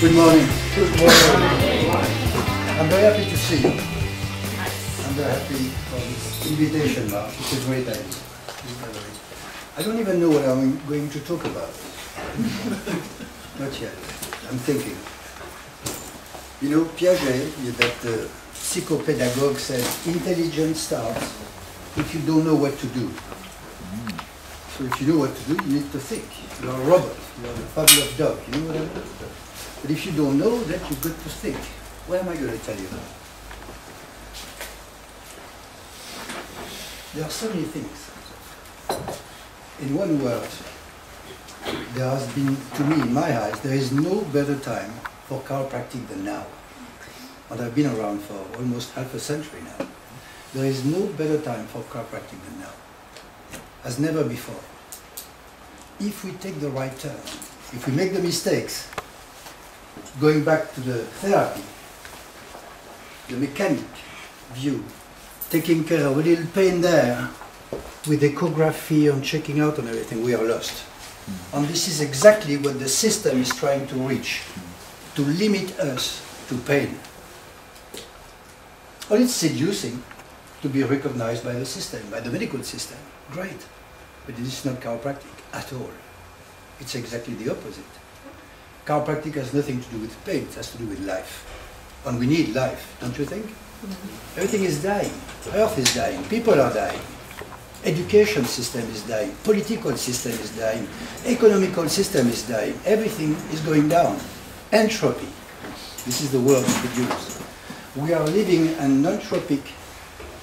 Good morning. Good morning. I'm very happy to see you. I'm very happy for this invitation, Mark. It's a great idea. I don't even know what I'm going to talk about. Not yet. I'm thinking. You know, Piaget, that psychopedagogue, said, intelligence starts if you don't know what to do. So if you know what to do, you need to think. You're a robot. You're a Pavlov dog. You know what I mean? But if you don't know that, you've got to think. What am I going to tell you now? There are so many things. In one word, there has been, to me, in my eyes, there is no better time for chiropractic than now. And I've been around for almost half a century now. There is no better time for chiropractic than now, as never before. If we take the right turn, if we make the mistakes, going back to the therapy, the mechanic view, taking care of a little pain there, with echography and checking out and everything, we are lost. And this is exactly what the system is trying to reach, to limit us to pain. Well, it's seducing to be recognized by the system, by the medical system. Great. But it is not chiropractic at all. It's exactly the opposite. Chiropractic has nothing to do with pain, it has to do with life. And we need life, don't you think? Everything is dying. Earth is dying. People are dying. Education system is dying. Political system is dying. Economical system is dying. Everything is going down. Entropy. This is the word we use. We are living an entropic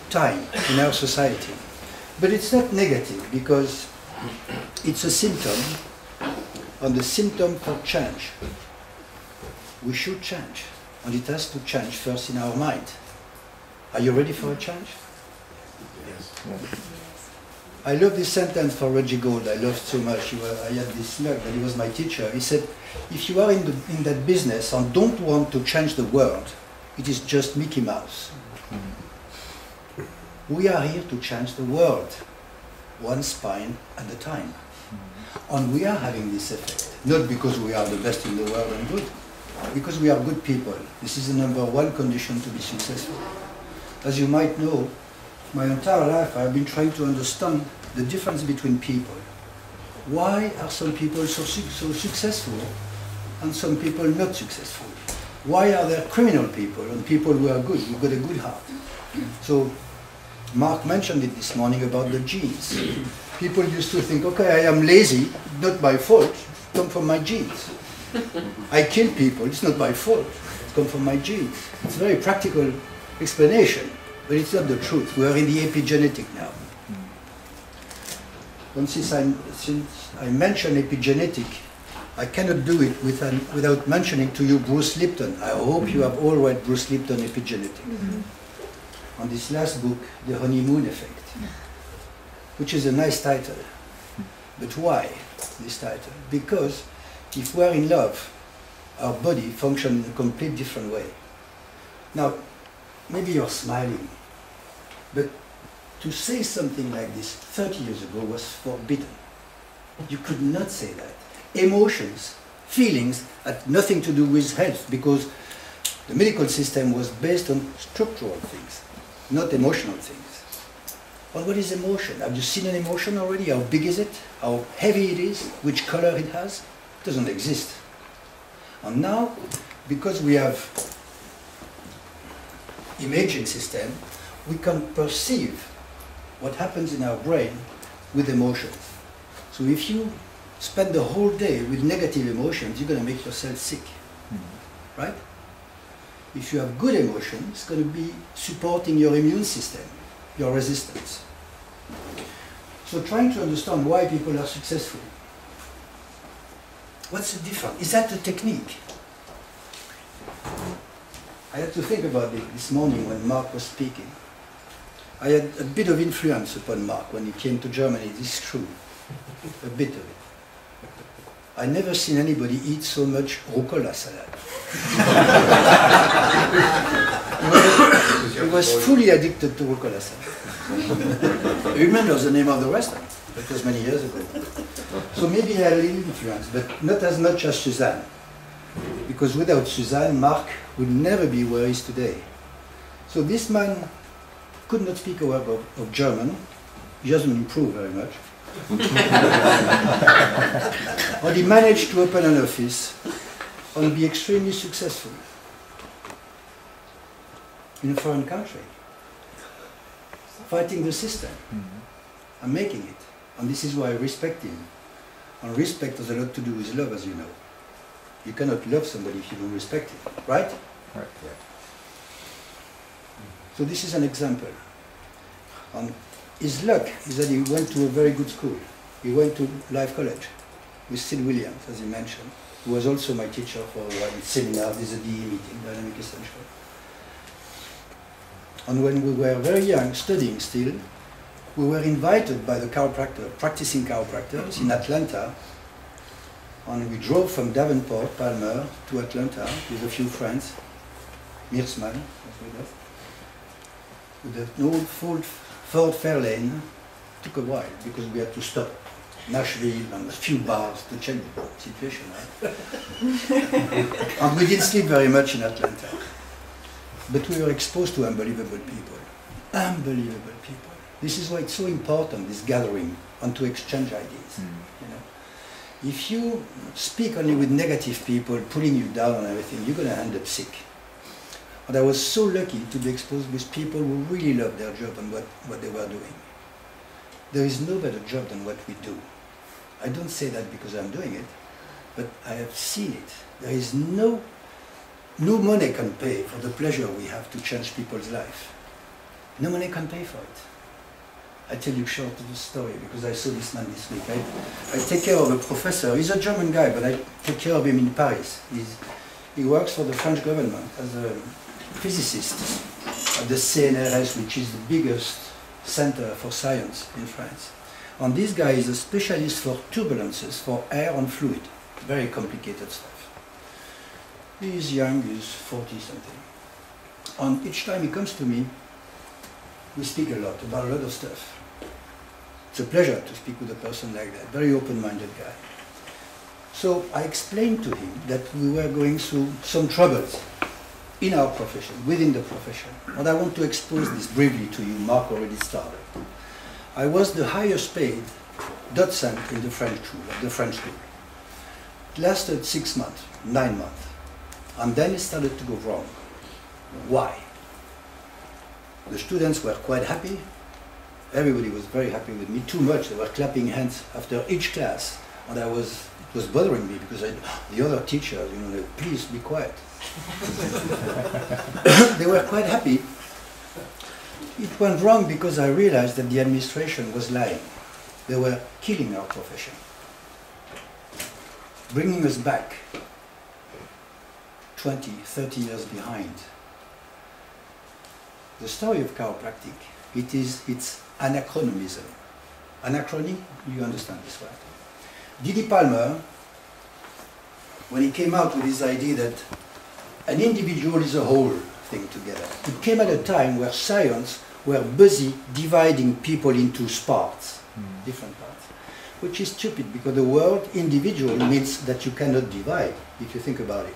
time in our society. But it's not negative because it's a symptom, and the symptom for change. We should change, and it has to change first in our mind. Are you ready for a change? Yes. I love this sentence for Reggie Gold. I loved so much. I had this slug, but he was my teacher. He said, if you are in that business and don't want to change the world, it is just Mickey Mouse. We are here to change the world, one spine at a time. And we are having this effect, not because we are the best in the world and good, because we are good people. This is the #1 condition to be successful. As you might know, my entire life I've been trying to understand the difference between people. Why are some people so successful and some people not successful? Why are there criminal people and people who are good, who've got a good heart? So Mark mentioned it this morning about the genes. People used to think, okay, I am lazy, not my fault, it comes from my genes. I kill people, it's not my fault, it comes from my genes. It's a very practical explanation, but it's not the truth. We are in the epigenetic now. And since I mention epigenetic, I cannot do it without mentioning to you Bruce Lipton. I hope you have all read Bruce Lipton, Epigenetic. On this last book, The Honeymoon Effect, which is a nice title. But why this title? Because if we are in love, our body functions in a completely different way. Now, maybe you're smiling, but to say something like this 30 years ago was forbidden. You could not say that. Emotions, feelings had nothing to do with health because the medical system was based on structural things, not emotional things. Well, what is emotion? Have you seen an emotion already? How big is it? How heavy it is? Which color it has? It doesn't exist. And now, because we have imaging system, we can perceive what happens in our brain with emotions. So if you spend the whole day with negative emotions, you're going to make yourself sick, right? If you have good emotions, it's going to be supporting your immune system, your resistance. So trying to understand why people are successful. What's the difference? Is that the technique? I had to think about it this morning when Mark was speaking. I had a bit of influence upon Mark when he came to Germany, this is true, a bit of it. I never seen anybody eat so much rucola salad. He was fully addicted to rucola salad. He remembers the name of the restaurant. That was many years ago. So maybe he had a little influence, but not as much as Suzanne. because without Suzanne, Mark would never be where he is today. So this man could not speak a word of German. He doesn't improve very much. But he managed to open an office and be extremely successful in a foreign country, fighting the system and making it. And this is why I respect him. And respect has a lot to do with love, as you know. You cannot love somebody if you don't respect him, right? Right. So this is an example. And his luck is that he went to a very good school. He went to Life College with Sid Williams, as he mentioned, who was also my teacher for one seminar. This is a DE meeting, Dynamic Essential. And when we were very young, studying still, we were invited by the chiropractor, practicing chiropractors in Atlanta, and we drove from Davenport, Palmer, to Atlanta with a few friends. Meersman was with us. With an old Ford Fairlane. Took a while because we had to stop Nashville and a few bars to check the situation. Right? And we didn't sleep very much in Atlanta. But we were exposed to unbelievable people. Unbelievable people. This is why it's so important, this gathering, and to exchange ideas. You know? If you speak only with negative people, pulling you down and everything, you're going to end up sick. And I was so lucky to be exposed with people who really loved their job and what they were doing. There is no better job than what we do. I don't say that because I'm doing it, but I have seen it. There is no money can pay for the pleasure we have to change people's life. No money can pay for it. I tell you short of the story because I saw this man this week. I take care of a professor. He's a German guy, but I take care of him in Paris. He works for the French government as a physicist at the CNRS, which is the biggest center for science in France. And this guy is a specialist for turbulences, for air and fluid. Very complicated stuff. He is young, he's 40-something. And each time he comes to me, we speak a lot about a lot of stuff. It's a pleasure to speak with a person like that, very open-minded guy. So I explained to him that we were going through some troubles in our profession, within the profession. And I want to expose this briefly to you. Mark already started. I was the highest paid docent in the French school. It lasted 6 months, 9 months. And then it started to go wrong. Why? The students were quite happy. Everybody was very happy with me, too much. They were clapping hands after each class. And it was bothering me because the other teachers, you know, they, please be quiet. They were quite happy. It went wrong because I realized that the administration was lying. They were killing our profession, bringing us back 20, 30 years behind. The story of chiropractic, it's anachronism. Anachrony, you understand this word. Didi Palmer, when he came out with his idea that an individual is a whole thing together, it came at a time where science were busy dividing people into parts, different parts, which is stupid because the word individual means that you cannot divide, if you think about it,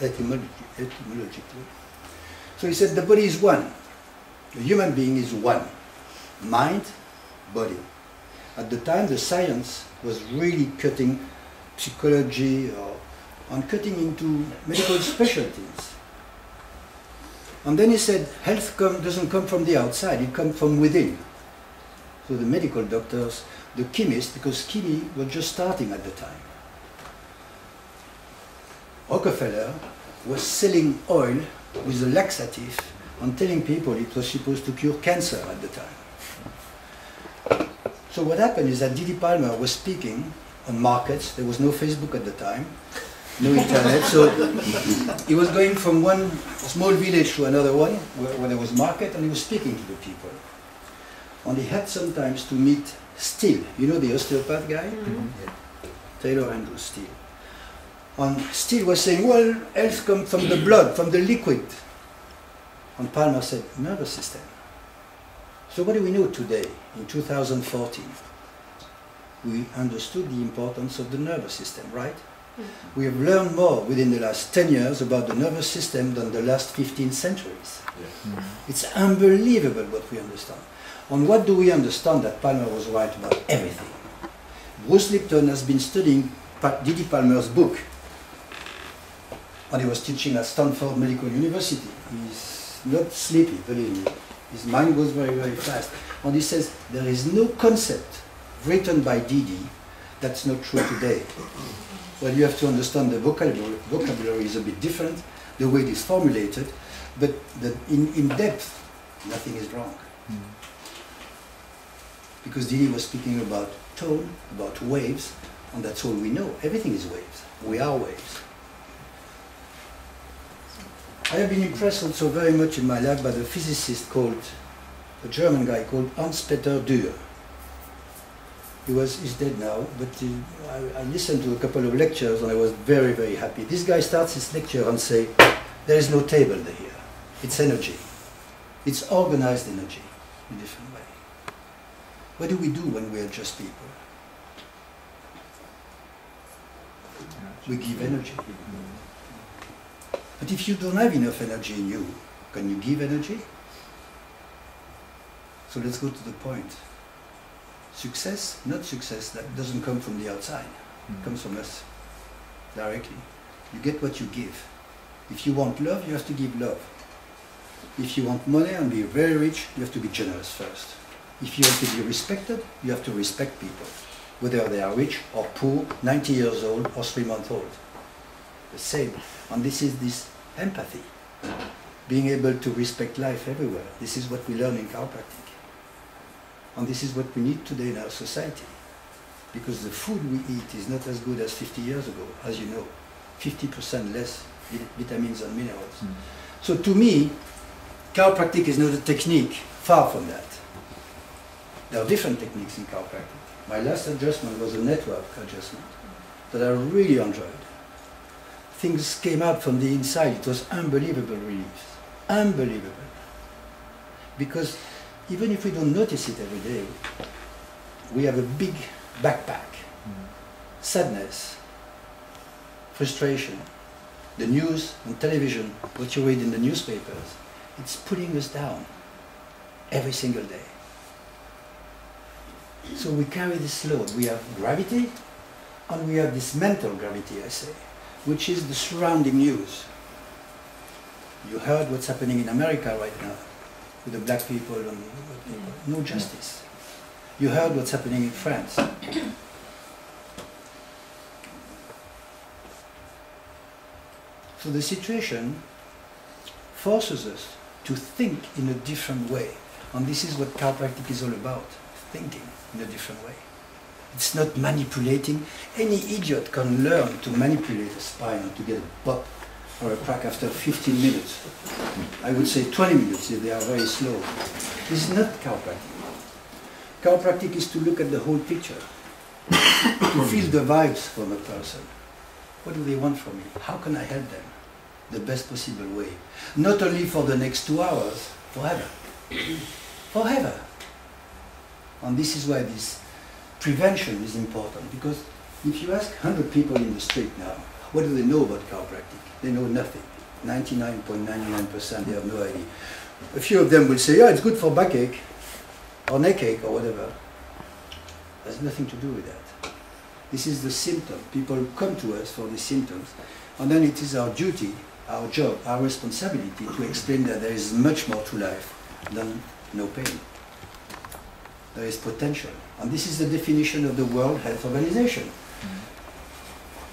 etymologically. So he said the body is one. The human being is one. Mind, body. At the time, the science was really cutting psychology and cutting into medical specialties. And then he said, health doesn't come from the outside, it comes from within. So the medical doctors, the chemists, because chemistry was just starting at the time. Rockefeller was selling oil with a laxative and telling people it was supposed to cure cancer at the time. So what happened is that Didi Palmer was speaking on markets. There was no Facebook at the time, no internet, so he was going from one small village to another one where there was market, and he was speaking to the people. And he had sometimes to meet Steele, you know the osteopath guy? Yeah. Taylor Andrew Steele. And Steele was saying, well, health comes from the blood, from the liquid. And Palmer said, nervous system. So what do we know today, in 2014? We understood the importance of the nervous system, right? We have learned more within the last 10 years about the nervous system than the last 15 centuries. Yeah. It's unbelievable what we understand. On what do we understand that Palmer was right about everything? Bruce Lipton has been studying Didi Palmer's book, and he was teaching at Stanford Medical University. He's not sleepy, believe me. His mind goes very, very fast. And he says there is no concept written by Didi that's not true today. Well, you have to understand the vocabulary is a bit different, the way it is formulated, but in depth, nothing is wrong. Because Didi was speaking about tone, about waves, and that's all we know. Everything is waves. We are waves. I have been impressed also very much in my life by the physicist called, a German guy called Hans-Peter Dürr. He's dead now, but I listened to a couple of lectures and I was very, very happy. This guy starts his lecture and says, there is no table here. It's energy. It's organized energy in a different way. What do we do when we are just people? We give energy. But if you don't have enough energy in you, can you give energy? So let's go to the point. Success, not success, that doesn't come from the outside. It comes from us directly. You get what you give. If you want love, you have to give love. If you want money and be very rich, you have to be generous first. If you want to be respected, you have to respect people, whether they are rich or poor, 90 years old or 3 months old. The same. And this is this empathy, being able to respect life everywhere. This is what we learn in chiropractic. And this is what we need today in our society. Because the food we eat is not as good as 50 years ago, as you know. 50% less vitamins and minerals. So to me, chiropractic is not a technique, far from that. There are different techniques in chiropractic. My last adjustment was a network adjustment that I really enjoyed. Things came out from the inside. It was unbelievable relief. Unbelievable. Because even if we don't notice it every day, we have a big backpack. Sadness, frustration, the news and television, what you read in the newspapers, it's pulling us down every single day. So we carry this load. We have gravity and we have this mental gravity, I say, which is the surrounding news. You heard what's happening in America right now with the black people and no justice. You heard what's happening in France. So the situation forces us to think in a different way. And this is what chiropractic is all about, thinking in a different way. It's not manipulating. Any idiot can learn to manipulate a spine and to get a pop or a crack after 15 minutes. I would say 20 minutes if they are very slow. This is not chiropractic. Chiropractic is to look at the whole picture, to feel the vibes from a person. What do they want from me? How can I help them? The best possible way. Not only for the next 2 hours, forever. Forever. And this is why this prevention is important, because if you ask 100 people in the street now, what do they know about chiropractic? They know nothing. 99.99% they have no idea. A few of them will say, yeah, it's good for backache or neckache or whatever. There's nothing to do with that. This is the symptom. People come to us for the symptoms, and then it is our duty, our job, our responsibility to explain that there is much more to life than no pain. There is potential. And this is the definition of the World Health Organization.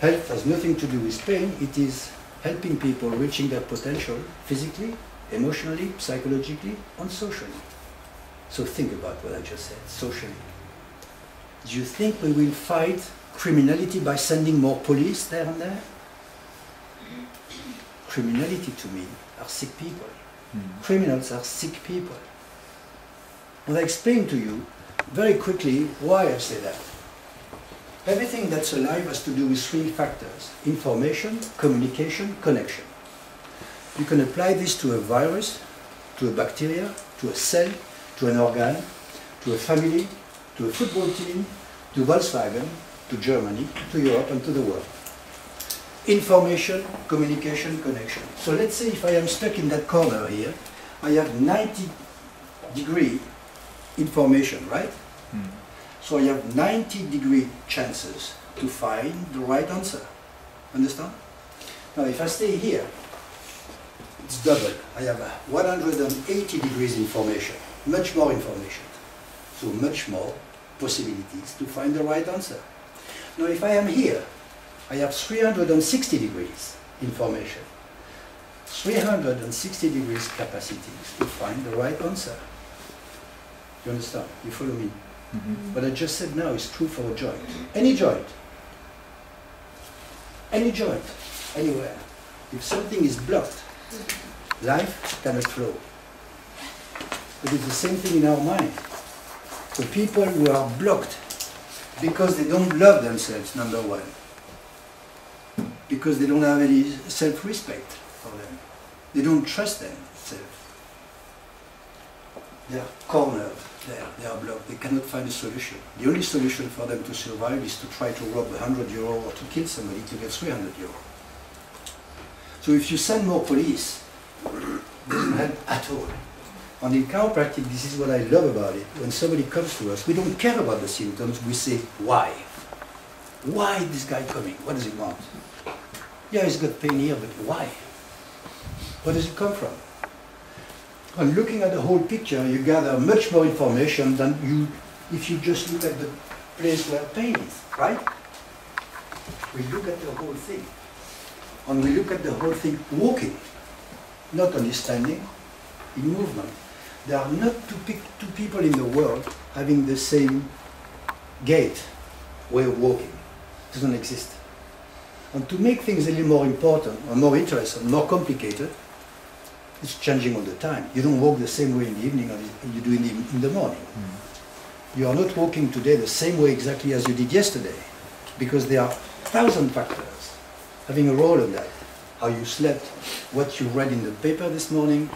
Health has nothing to do with pain. It is helping people reaching their potential physically, emotionally, psychologically, and socially. So think about what I just said, socially. Do you think we will fight criminality by sending more police there and there? Criminality to me are sick people. Criminals are sick people. And I explain to you very quickly why I say that. Everything that's alive has to do with 3 factors: information, communication, connection. You can apply this to a virus, to a bacteria, to a cell, to an organ, to a family, to a football team, to Volkswagen, to Germany, to Europe and to the world. information, communication, connection. So let's say if I am stuck in that corner here, I have 90-degree information, right? So I have 90-degree chances to find the right answer. Understand? Now if I stay here, it's double. I have 180 degrees information, much more information. So much more possibilities to find the right answer. Now if I am here, I have 360 degrees information. 360 degrees capacities to find the right answer. You understand? You follow me? Mm-hmm. What I just said now is true for a joint. Any joint. Any joint. Anywhere. If something is blocked, life cannot flow. But it's the same thing in our mind. So people who are blocked because they don't love themselves, number one. Because they don't have any self-respect for them. They don't trust themselves. They are cornered there, they are blocked, they cannot find a solution. The only solution for them to survive is to try to rob 100 euro or to kill somebody to get 300 euro. So if you send more police, it doesn't help at all. And in chiropractic, this is what I love about it. When somebody comes to us, we don't care about the symptoms, we say, why? Why is this guy coming? What does he want? Yeah, he's got pain here, but why? Where does it come from? And looking at the whole picture, you gather much more information than you, if you just look at the place where pain is, right? We look at the whole thing. And we look at the whole thing walking, not only standing, in movement. There are not two people in the world having the same gait, way of walking. It doesn't exist. And to make things a little more important, or more interesting, more complicated, it's changing all the time. You don't walk the same way in the evening as you do in the morning. You are not walking today the same way exactly as you did yesterday, because there are 1,000 factors having a role in that. How you slept, what you read in the paper this morning,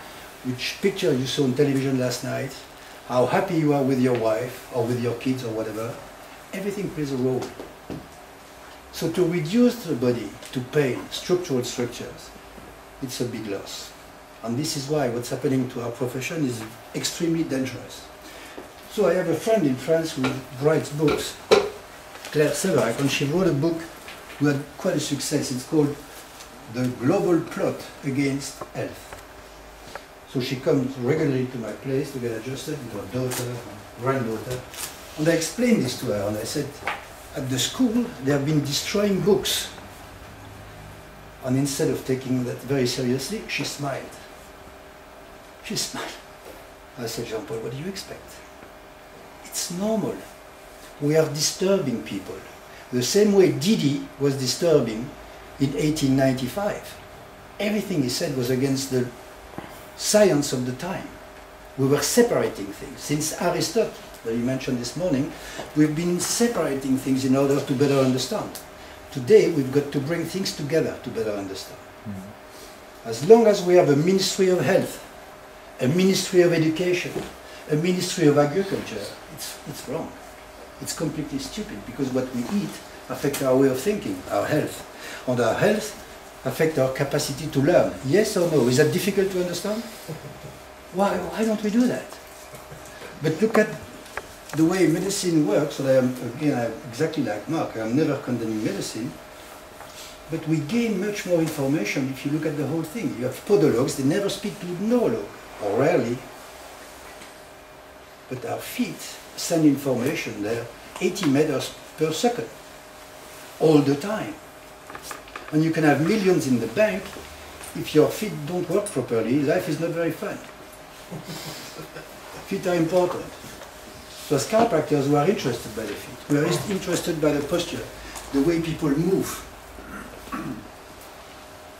which picture you saw on television last night, how happy you are with your wife or with your kids or whatever. Everything plays a role. So to reduce the body to pain, structural structures, it's a big loss. And this is why what's happening to our profession is extremely dangerous. So I have a friend in France who writes books, Claire Severac, and she wrote a book who had quite a success. It's called The Global Plot Against Health. So she comes regularly to my place to get adjusted with her daughter, her granddaughter. And I explained this to her, and I said, at the school, they have been destroying books. And instead of taking that very seriously, she smiled. She smiled. I said, Jean-Paul, what do you expect? It's normal. We are disturbing people. The same way Didi was disturbing in 1895. Everything he said was against the science of the time. We were separating things. Since Aristotle, that you mentioned this morning, we've been separating things in order to better understand. Today, we've got to bring things together to better understand. As long as we have a Ministry of Health, a Ministry of Education, a Ministry of Agriculture, it's wrong. It's completely stupid, because what we eat affects our way of thinking, our health. And our health affects our capacity to learn. Yes or no? Is that difficult to understand? Why don't we do that? But look at the way medicine works. And I'm exactly like Mark, I'm never condemning medicine. But we gain much more information if you look at the whole thing. You have podologues, they never speak to neurologue, or rarely. But our feet send information there 80 meters per second, all the time. And you can have millions in the bank. If your feet don't work properly, life is not very fun. Feet are important. So as chiropractors, we are interested by the feet. We are interested by the posture, the way people move.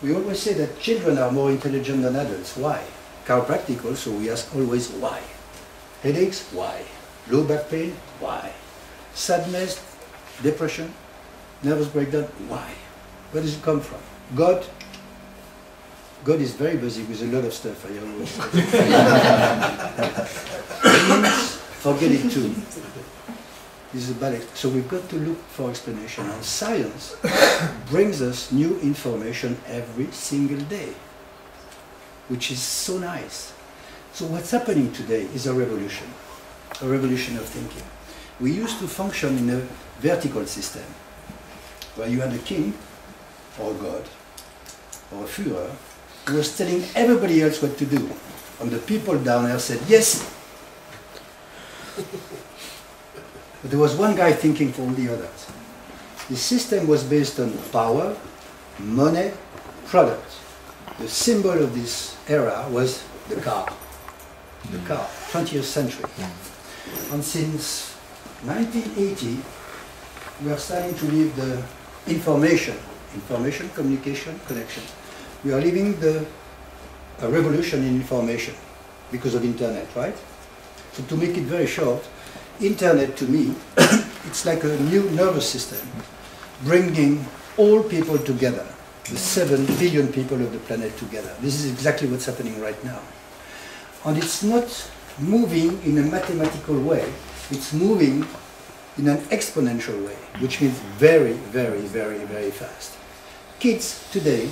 We always say that children are more intelligent than adults. Why? Chiropractic also, we ask always why. Headaches? Why? Low back pain? Why? Sadness? Depression? Nervous breakdown? Why? Where does it come from? God is very busy with a lot of stuff, I always say. Demons, forget it too. This is a bad so we've got to look for explanation. And science brings us new information every single day, which is so nice. So what's happening today is a revolution of thinking. We used to function in a vertical system, where you had a king, or a god, or a Führer, who was telling everybody else what to do. And the people down there said, yes. But there was one guy thinking for all the others. The system was based on power, money, product. The symbol of this era was the car. The car, 20th century. And since 1980, we are starting to live the information, communication, connection. We are living a revolution in information because of internet, right? So to make it very short, internet to me, it's like a new nervous system, bringing all people together, the 7 billion people of the planet together. This is exactly what's happening right now. And it's not moving in a mathematical way, it's moving in an exponential way, which means very, very, very, very fast. Kids today,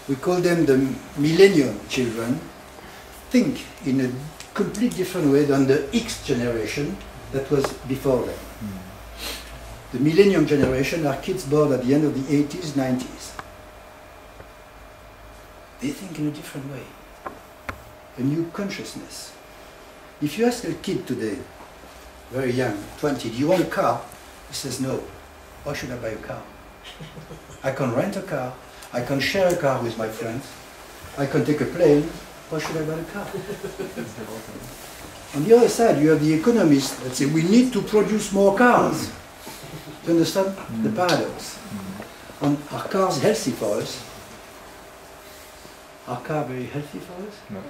we call them the millennium children, think in a completely different way than the X generation that was before them. The millennium generation are kids born at the end of the 80s, 90s. They think in a different way, a new consciousness. If you ask a kid today, very young, 20, do you want a car? He says no. Why should I buy a car? I can rent a car, I can share a car with my friends, I can take a plane. Why should I buy a car? On the other side, you have the economists that say we need to produce more cars. Do you understand the paradox? And are cars healthy for us? Are cars very healthy for us? No.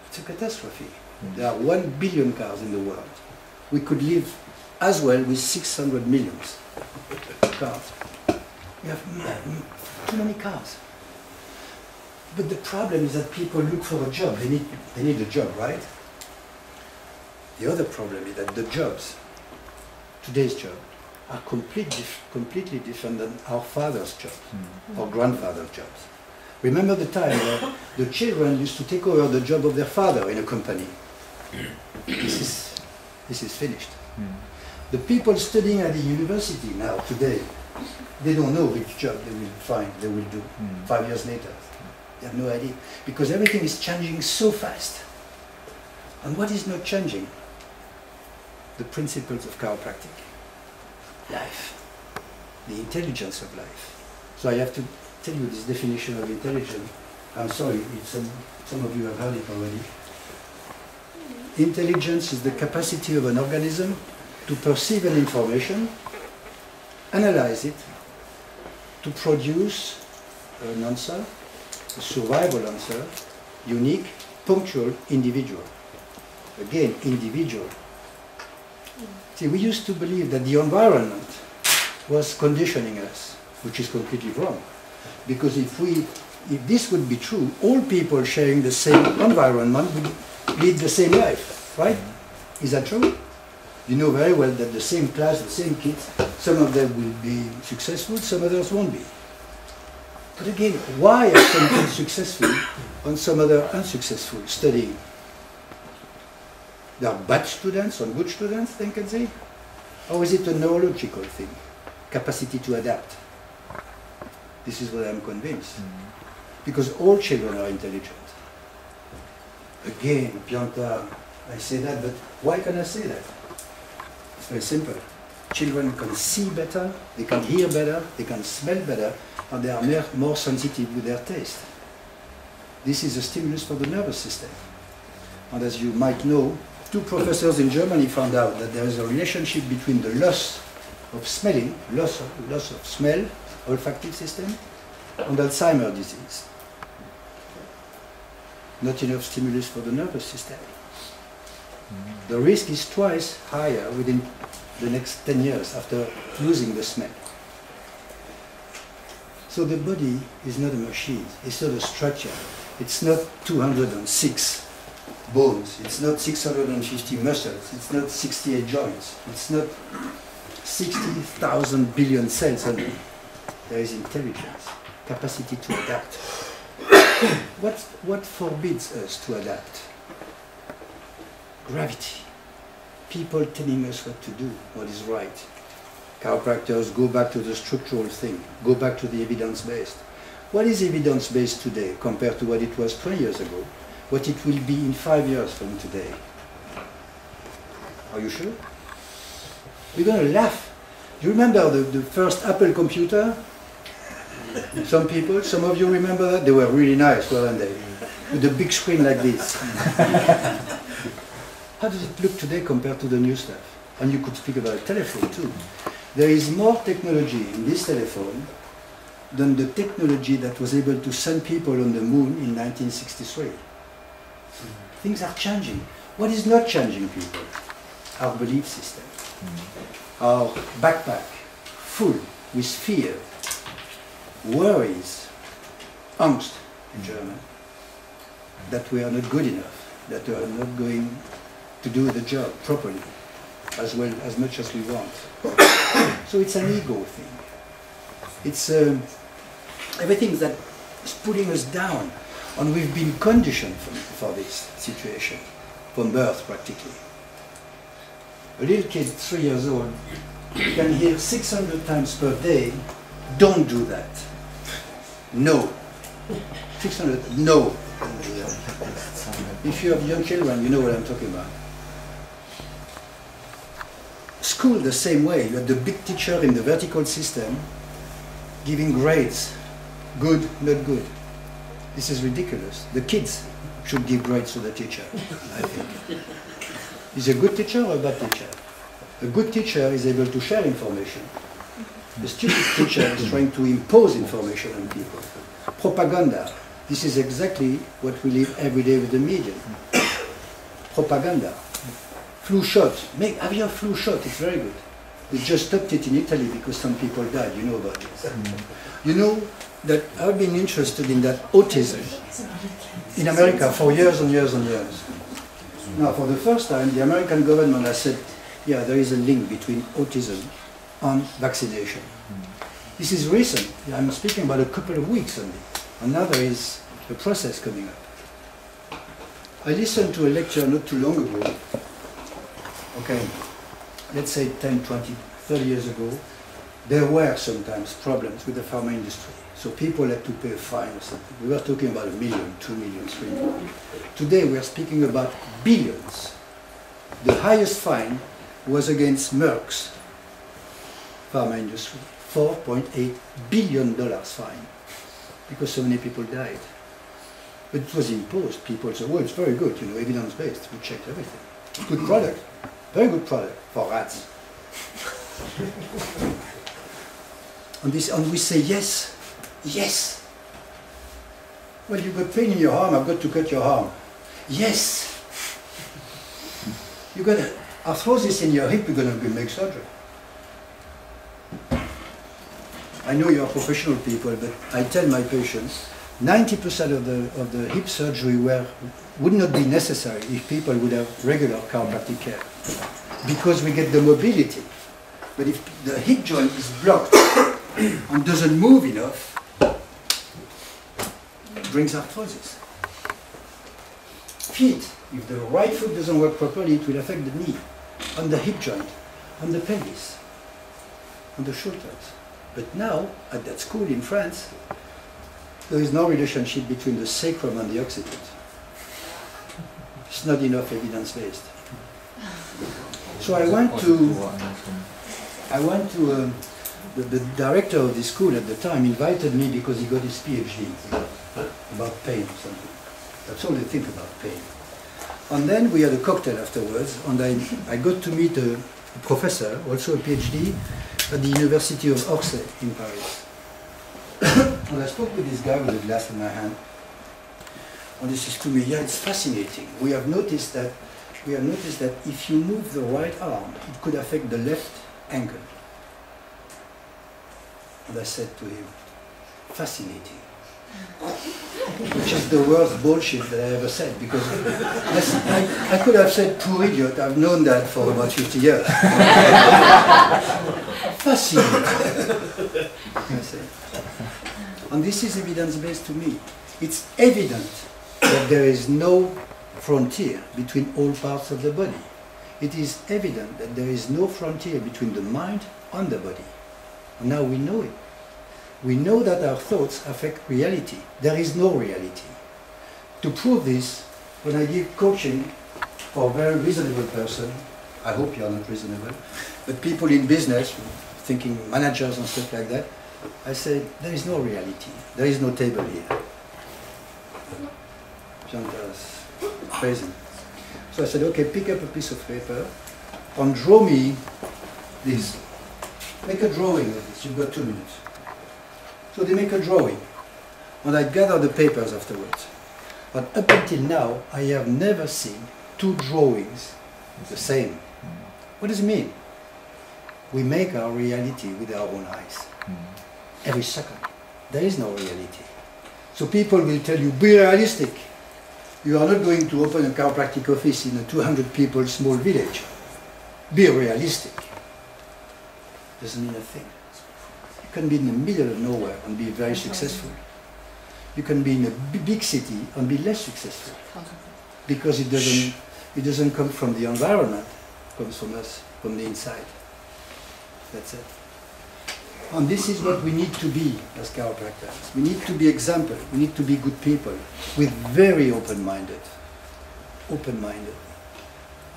It's a catastrophe. There are 1 billion cars in the world. We could live as well with 600 million cars. We have too many cars. But the problem is that people look for a job. They need a job, right? The other problem is that the jobs, today's job, are completely different than our father's jobs, or grandfather's jobs. Remember the time where the children used to take over the job of their father in a company. This is finished. The people studying at the university now, today, they don't know which job they will do 5 years later. They have no idea, because everything is changing so fast. And what is not changing? The principles of chiropractic. Life. The intelligence of life. So I have to tell you this definition of intelligence. I'm sorry, some of you have heard it already. Intelligence is the capacity of an organism to perceive an information, analyze it, to produce an answer, a survival answer, unique, punctual, individual. Again, individual. See, we used to believe that the environment was conditioning us, which is completely wrong. Because if this would be true, all people sharing the same environment would lead the same life, right? Is that true? You know very well that the same class, the same kids, some of them will be successful, some others won't be. But again, why are some kids successful and some others unsuccessful studying? There are bad students and good students, then can say? Or is it a neurological thing? Capacity to adapt? This is what I'm convinced. Because all children are intelligent. Again, Pianta, I say that, but why can I say that? It's very simple. Children can see better, they can hear better, they can smell better, and they are more sensitive with their taste. This is a stimulus for the nervous system. And as you might know, 2 professors in Germany found out that there is a relationship between the loss of smelling, loss of smell, olfactive system, and Alzheimer's disease. Not enough stimulus for the nervous system. The risk is twice higher within the next 10 years after losing the smell. So the body is not a machine, it's not a structure, it's not 206 bones, it's not 650 muscles, it's not 68 joints, it's not 60,000 billion cells only. There is intelligence, capacity to adapt. What forbids us to adapt? Gravity. People telling us what to do, what is right. Chiropractors go back to the structural thing, go back to the evidence-based. What is evidence-based today compared to what it was 20 years ago? What it will be in 5 years from today? Are you sure? We're going to laugh. Do you remember the first Apple computer? Some people, some of you remember that? They were really nice, weren't they? With a big screen like this. How does it look today compared to the new stuff? And you could speak about a telephone too. There is more technology in this telephone than the technology that was able to send people on the moon in 1963. Things are changing. What is not changing, people? Our belief system. Our backpack full with fear, worries, angst in German, that we are not good enough, that we are not going to do the job properly, as well as much as we want. So it's an ego thing. It's everything that is putting us down, and we've been conditioned for this situation, from birth practically. A little kid, 3 years old, can hear 600 times per day, don't do that. No. 600, no. If you have young children, you know what I'm talking about. School the same way. You have the big teacher in the vertical system giving grades. Good, not good. This is ridiculous. The kids should give grades to the teacher, I think. Is a good teacher or a bad teacher? A good teacher is able to share information. The stupid teacher is trying to impose information on people. Propaganda. This is exactly what we live every day with the media. Propaganda. Flu shot. Have you a flu shot? It's very good. They just stopped it in Italy because some people died. You know about this. You know that I've been interested in that autism in America for years and years and years. Now, for the first time, the American government has said, yeah, there is a link between autism and vaccination. This is recent. I'm speaking about a couple of weeks only. And now there is a process coming up. I listened to a lecture not too long ago. Okay, let's say 10, 20, 30 years ago, there were sometimes problems with the pharma industry. So people had to pay a fine or something. We were talking about 1 million, 2 million, 3 million. Today we are speaking about billions. The highest fine was against Merck's pharma industry. $4.8 billion fine. Because so many people died. But it was imposed. People said, well, it's very good, you know, evidence-based. We checked everything. Good product. Very good product for rats. And we say, yes, yes. Well, you've got pain in your arm, I've got to cut your arm. Yes. You've got arthrosis in your hip, you're going to make surgery. I know you're professional people, but I tell my patients, 90% of the hip surgery would not be necessary if people would have regular chiropractic care. Because we get the mobility. But if the hip joint is blocked and doesn't move enough, it brings arthrosis. Feet, if the right foot doesn't work properly, it will affect the knee, on the hip joint, on the pelvis, on the shoulders. But now, at that school in France, there is no relationship between the sacrum and the occiput. It's not enough evidence-based. So the director of the school at the time invited me because he got his PhD about pain or something. That's all they think about, pain. And then we had a cocktail afterwards, and I got to meet a professor, also a PhD, at the University of Orsay in Paris. And I spoke with this guy with a glass in my hand, and he says to me, yeah, it's fascinating. We have noticed that if you move the right arm, it could affect the left ankle. And I said to him, fascinating. which is the worst bullshit that I ever said, because I could have said poor idiot. I've known that for about 50 years. Fascinating. I say. And this is evidence-based to me. It's evident that there is no frontier between all parts of the body. It is evident that there is no frontier between the mind and the body. And now we know it. We know that our thoughts affect reality. There is no reality. To prove this, when I give coaching for a very reasonable person, I hope you are not reasonable, but people in business, thinking managers and stuff like that, I say, there is no reality. There is no table here. Pianta's present. So I said, okay, pick up a piece of paper and draw me this. Make a drawing of this. You've got 2 minutes. So they make a drawing. And I gather the papers afterwards. But up until now, I have never seen 2 drawings the same. What does it mean? We make our reality with our own eyes. Every second. There is no reality. So people will tell you, be realistic. You are not going to open a chiropractic office in a 200 people small village. Be realistic. Doesn't mean a thing. You can be in the middle of nowhere and be very successful. You can be in a big city and be less successful. Because it doesn't come from the environment, it comes from us, from the inside. That's it. And this is what we need to be as chiropractors. We need to be example. We need to be good people, with very open-minded. Open-minded.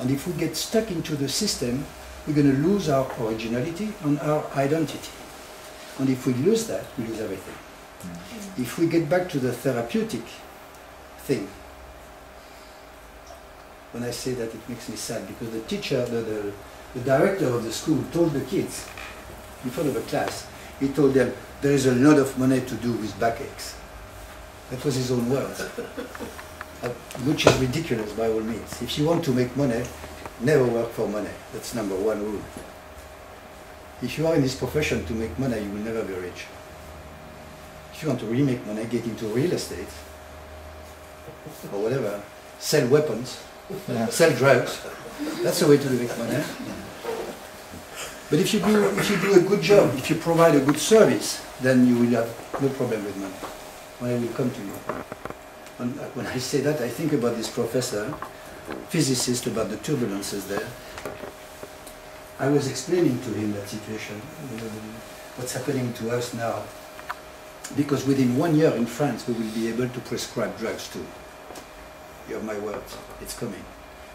And if we get stuck into the system, we're going to lose our originality and our identity. And if we lose that, we lose everything. If we get back to the therapeutic thing, when I say that, it makes me sad, because the teacher, the director of the school told the kids, in front of a class, he told them, there is a lot of money to do with backaches. That was his own words. Which is ridiculous by all means. If you want to make money, never work for money. That's number 1 rule. If you are in this profession to make money, you will never be rich. If you want to really make money, get into real estate, or whatever, sell weapons, sell drugs. That's the way to make money. But if you do a good job, if you provide a good service, then you will have no problem with money. Money will come to you. And when I say that, I think about this professor, physicist, about the turbulences there. I was explaining to him that situation, what's happening to us now. Because within 1 year in France, we will be able to prescribe drugs too. You have my words, it's coming.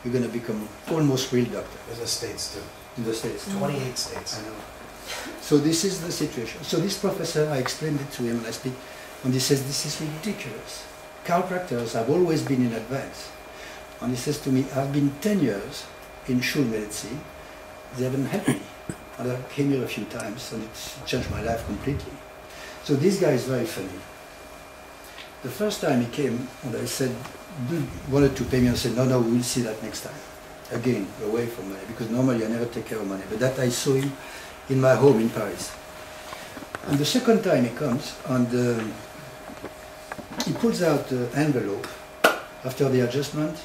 You're going to become almost real doctor. In the States too. In the States. 28 states. I know. So this is the situation. So this professor, I explained it to him when I speak, and he says, this is ridiculous. Chiropractors have always been in advance. And he says to me, I've been 10 years in Schulmedizin, they haven't helped me. And I came here a few times, and it's changed my life completely. So this guy is very funny. The first time he came, and I said, wanted to pay me, and I said, no, we will see that next time. Again, away from money, because normally I never take care of money. But that I saw him in my home in Paris. And the second time he comes, and he pulls out the envelope after the adjustment,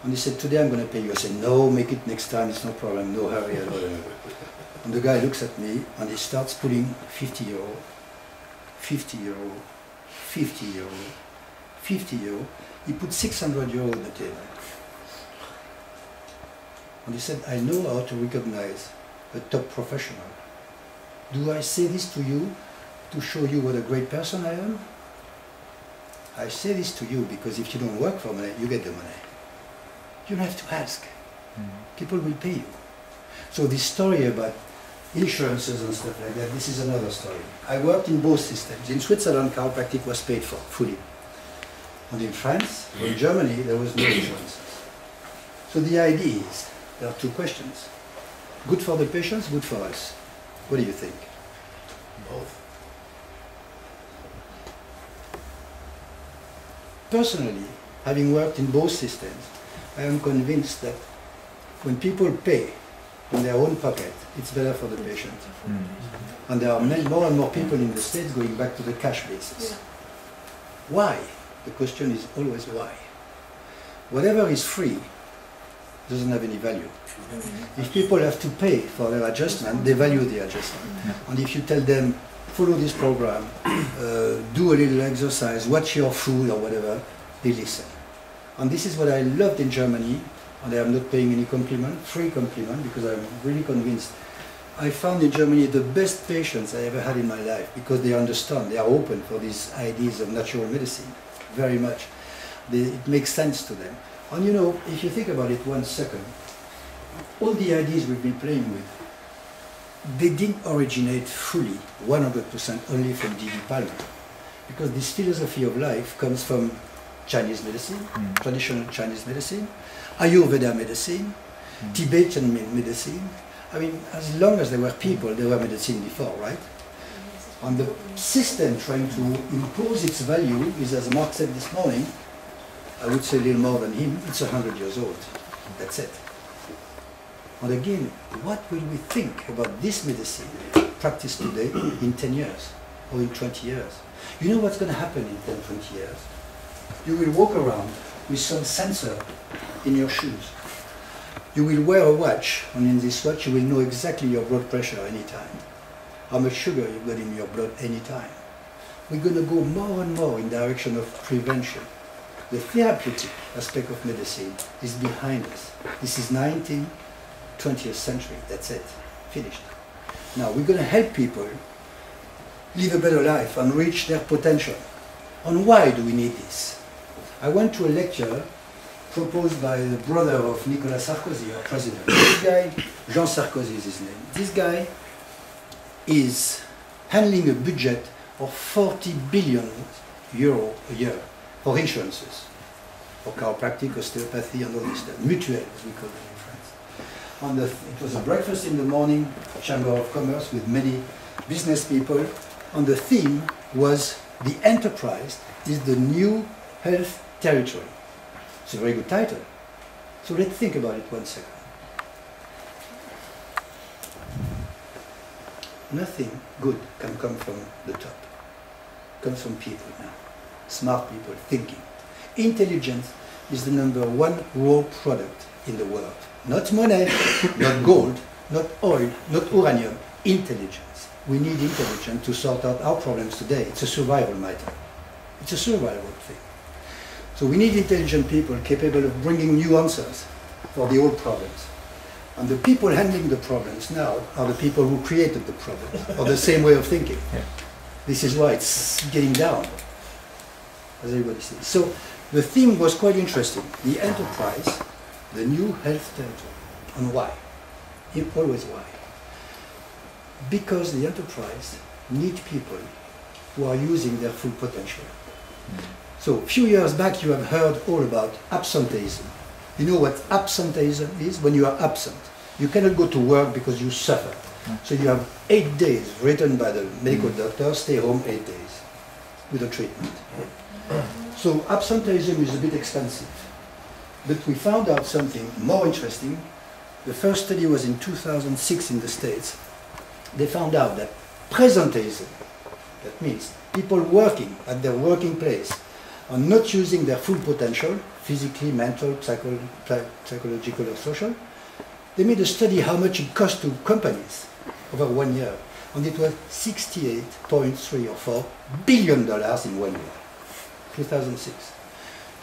and he said, today I'm going to pay you. I said, no, make it next time, it's no problem, no hurry at all. And the guy looks at me, and he starts pulling 50 euro, 50 euro, 50 euro, 50 euro. He put 600 euro on the table. And he said, I know how to recognize a top professional. Do I say this to you to show you what a great person I am? I say this to you because if you don't work for money, you get the money. You don't have to ask. People will pay you. So this story about insurances and stuff like that, this is another story. I worked in both systems. In Switzerland, chiropractic was paid for fully. And in France, or in Germany, there was no insurances. So the idea is, there are 2 questions. Good for the patients, good for us. What do you think? Both. Personally, having worked in both systems, I am convinced that when people pay from their own pocket, it's better for the patient. And there are more and more people in the States going back to the cash basis. Why? The question is always why. Whatever is free doesn't have any value. If people have to pay for their adjustment, they value the adjustment. And if you tell them, follow this program, do a little exercise, watch your food or whatever, they listen. And this is what I loved in Germany, and I am not paying any compliment, free compliment, because I'm really convinced. I found in Germany the best patients I ever had in my life, because they understand, they are open for these ideas of natural medicine, very much. It makes sense to them. And you know, if you think about it 1 second, all the ideas we've been playing with, they didn't originate fully, 100% only from D.D. Palmer. Because this philosophy of life comes from Chinese medicine, traditional Chinese medicine, Ayurveda medicine, Tibetan medicine. I mean, as long as there were people, there were medicine before, right? And the system trying to impose its value is, as Mark said this morning, I would say a little more than him, it's 100 years old. That's it. And again, what will we think about this medicine practiced today in 10 years or in 20 years? You know what's going to happen in 10, 20 years? You will walk around with some sensor in your shoes. You will wear a watch, and in this watch you will know exactly your blood pressure anytime, how much sugar you've got in your blood anytime. We're going to go more and more in direction of prevention. The therapeutic aspect of medicine is behind us. This is 19th, 20th century, that's it, finished. Now we're going to help people live a better life and reach their potential. And why do we need this? I went to a lecture proposed by the brother of Nicolas Sarkozy, our president. This guy, Jean Sarkozy is his name. This guy is handling a budget of 40 billion euro a year for insurances, for chiropractic, osteopathy, and all this stuff. Mutuelle, as we call them in France. It was a breakfast in the morning, Chamber of Commerce, with many business people, and the theme was the enterprise is the new health territory. It's a very good title. So let's think about it 1 second. Nothing good can come from the top. It comes from people now. Smart people thinking. Intelligence is the #1 raw product in the world. Not money, not gold, not oil, not uranium. Intelligence. We need intelligence to sort out our problems today. It's a survival matter. It's a survival thing. So we need intelligent people capable of bringing new answers for the old problems. And the people handling the problems now are the people who created the problems, or the same way of thinking. Yeah. This is why it's getting down, as everybody says. So the theme was quite interesting. The enterprise, the new health territory. And why? Always why? Because the enterprise needs people who are using their full potential. So a few years back you have heard all about absenteeism. You know what absenteeism is? When you are absent. You cannot go to work because you suffer. So you have 8 days written by the medical doctor, stay home 8 days with a treatment. So absenteeism is a bit expensive. But we found out something more interesting. The first study was in 2006 in the States. They found out that presenteeism, that means people working at their working place are not using their full potential, physically, mental, psychological or social. They made a study how much it cost to companies over 1 year, and it was $68.3 or $4 billion in 1 year, 2006.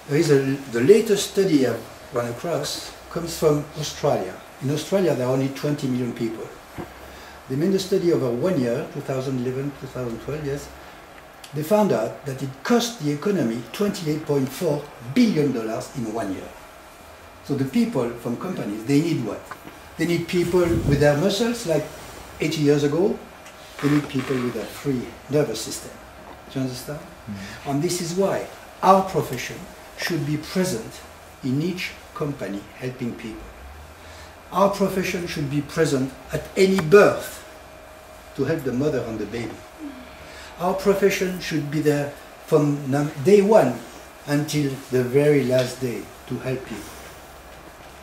There is the latest study I've run across comes from Australia. In Australia there are only 20 million people. They made a study over 1 year, 2011, 2012, yes. They found out that it cost the economy $28.4 billion in 1 year. So the people from companies, they need what? They need people with their muscles like 80 years ago. They need people with a free nervous system. Do you understand? Mm-hmm. And this is why our profession should be present in each company helping people. Our profession should be present at any birth to help the mother and the baby. Our profession should be there from day 1 until the very last day to help people.